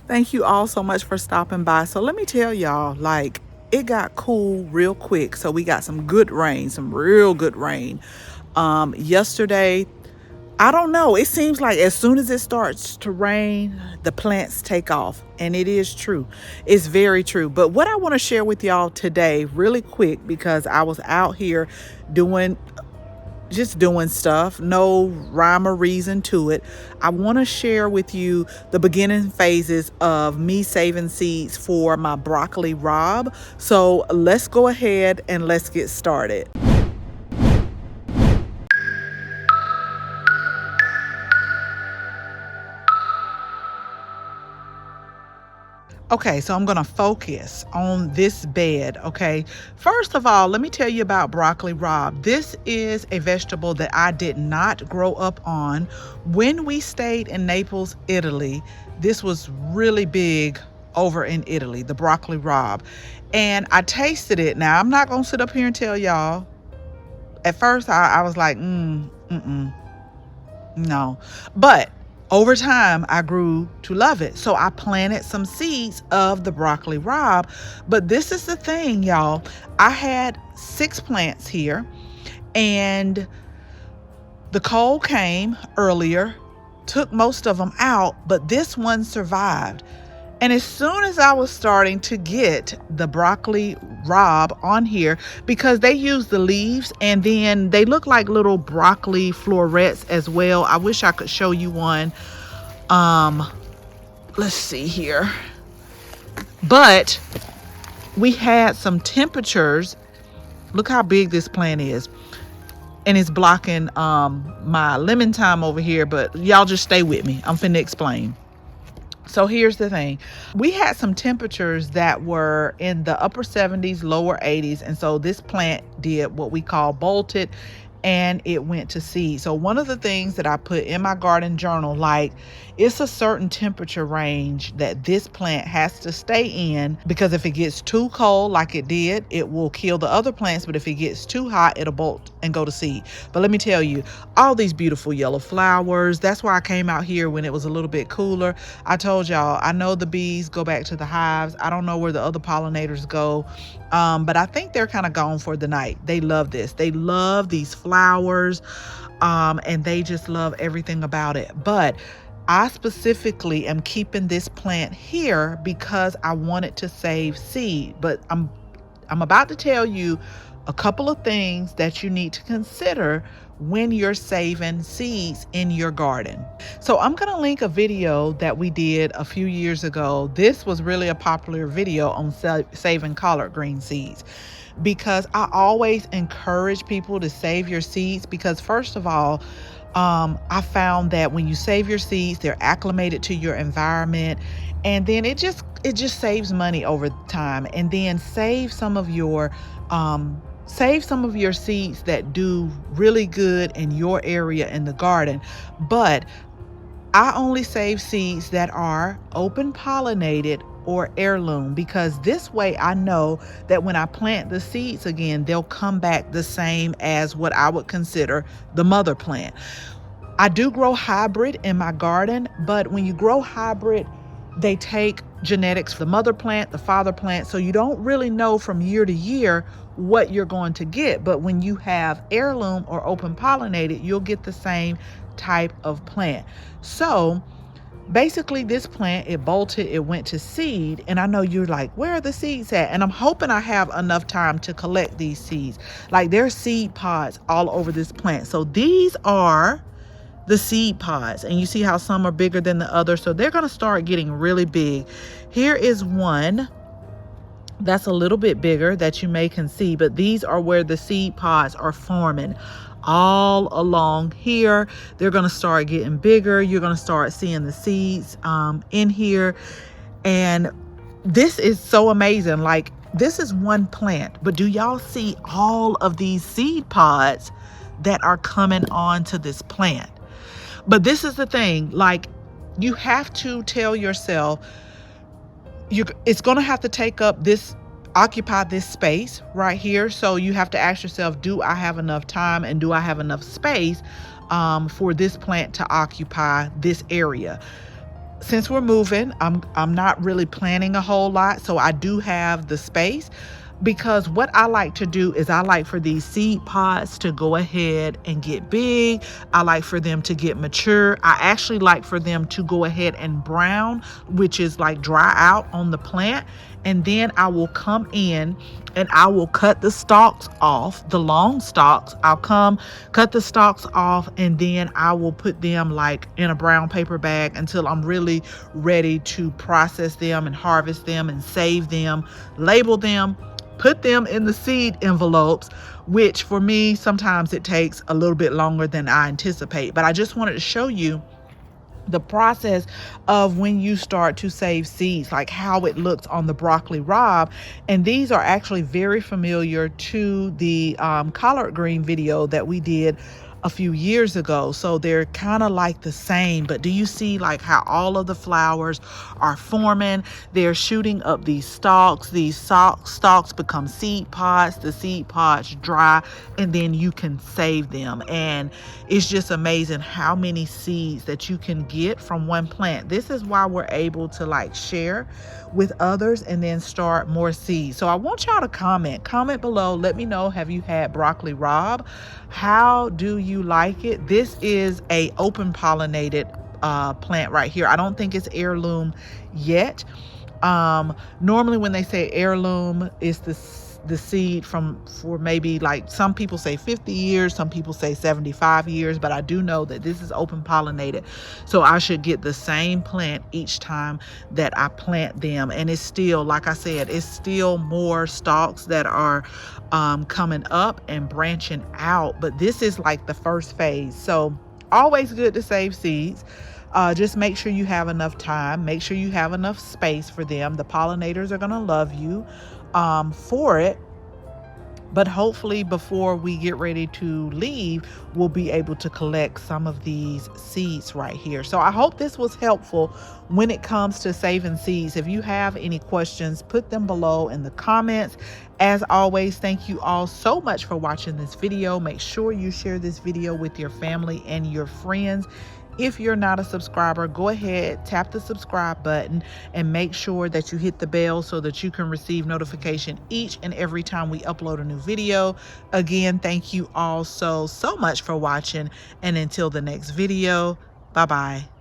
Thank you all so much for stopping by. So let me tell y'all, like, it got cool real quick. So we got some good rain, some real good rain. Yesterday, I don't know. It seems like as soon as it starts to rain, the plants take off. And it is true. It's very true. But what I want to share with y'all today, really quick, because I was out here doing just doing stuff, no rhyme or reason to it. I want to share with you the beginning phases of me saving seeds for my broccoli rabe. So let's go ahead and let's get started. Okay, so I'm going to focus on this bed, okay? First of all, let me tell you about broccoli rabe. This is a vegetable that I did not grow up on. When we stayed in Naples, Italy, this was really big over in Italy, the broccoli rabe. And I tasted it. Now, I'm not going to sit up here and tell y'all. At first, I was like, no. But over time, I grew to love it. So I planted some seeds of the broccoli rabe. But this is the thing, y'all. I had 6 plants here, and the cold came earlier, took most of them out, but this one survived. And as soon as I was starting to get the broccoli rabe on here, because they use the leaves and then they look like little broccoli florets as well. I wish I could show you one. Let's see here. But we had some temperatures. Look how big this plant is. And it's blocking my lemon thyme over here, but y'all just stay with me. I'm finna explain. So here's the thing. We had some temperatures that were in the upper 70s, lower 80s. And so this plant did what we call bolted, and it went to seed. So one of the things that I put in my garden journal, like, it's a certain temperature range that this plant has to stay in, because if it gets too cold like it did, it will kill the other plants. But if it gets too hot, it'll bolt and go to seed. But let me tell you, all these beautiful yellow flowers. That's why I came out here when it was a little bit cooler. I told y'all, I know the bees go back to the hives. I don't know where the other pollinators go. But I think they're kind of gone for the night. They love this. They love these flowers. And they just love everything about it. But I specifically am keeping this plant here because I wanted to save seed. But I'm about to tell you a couple of things that you need to consider when you're saving seeds in your garden. So I'm going to link a video that we did a few years ago. This was really a popular video on saving collard green seeds, because I always encourage people to save your seeds, because first of all, I found that when you save your seeds, they're acclimated to your environment, and then it just saves money over time. And then save some of your seeds that do really good in your area in the garden. But I only save seeds that are open pollinated or heirloom, because this way I know that when I plant the seeds again, they'll come back the same as what I would consider the mother plant. I do grow hybrid in my garden, but when you grow hybrid, they take genetics from the mother plant, the father plant, so you don't really know from year to year what you're going to get. But when you have heirloom or open pollinated, you'll get the same type of plant. So basically this plant, it bolted, it went to seed. And I know you're like, where are the seeds at? And I'm hoping I have enough time to collect these seeds. Like, there's seed pods all over this plant. So these are the seed pods, and you see how some are bigger than the other. So they're going to start getting really big. Here is one that's a little bit bigger that you may see, but these are where the seed pods are forming. All along here, they're going to start getting bigger. You're going to start seeing the seeds in here. And this is so amazing. Like, this is one plant, but do y'all see all of these seed pods that are coming onto this plant? But this is the thing, like, you have to tell yourself, it's going to have to occupy this space right here. So you have to ask yourself, do I have enough time and do I have enough space for this plant to occupy this area? since we're moving, I'm not really planning a whole lot, so I do have the space. Because what I like to do is I like for these seed pods to go ahead and get big. I like for them to get mature. I actually like for them to go ahead and brown, which is like dry out on the plant. And then I will come in and I will cut the stalks off, the long stalks. I'll come cut the stalks off, and then I will put them like in a brown paper bag until I'm really ready to process them and harvest them and save them, label them, put them in the seed envelopes, which for me, sometimes it takes a little bit longer than I anticipate. But I just wanted to show you the process of when you start to save seeds, like how it looks on the broccoli rabe. And these are actually very familiar to the collard green video that we did a few years ago. So they're kind of like the same, but do you see like how all of the flowers are forming? They're shooting up these stalks. These stalks become seed pods. The seed pods dry, and then you can save them. And it's just amazing how many seeds that you can get from one plant. This is why we're able to like share with others and then start more seeds. So I want y'all to comment below. Let me know, have you had broccoli rabe? How do you like it? This is a open pollinated plant right here. I don't think it's heirloom yet. Normally when they say heirloom, it's the seed for maybe, like, some people say 50 years, some people say 75 years, but I do know that this is open pollinated, so I should get the same plant each time that I plant them. And it's still, like I said, it's still more stalks that are coming up and branching out, but this is like the first phase. So always good to save seeds. Just make sure you have enough time, make sure you have enough space for them. The pollinators are going to love you for it. But hopefully before we get ready to leave, we'll be able to collect some of these seeds right here. So I hope this was helpful when it comes to saving seeds. If you have any questions, put them below in the comments. As always, thank you all so much for watching this video. Make sure you share this video with your family and your friends. If you're not a subscriber, go ahead, tap the subscribe button and make sure that you hit the bell so that you can receive notification each and every time we upload a new video. Again, thank you all so much for watching, and until the next video, bye-bye.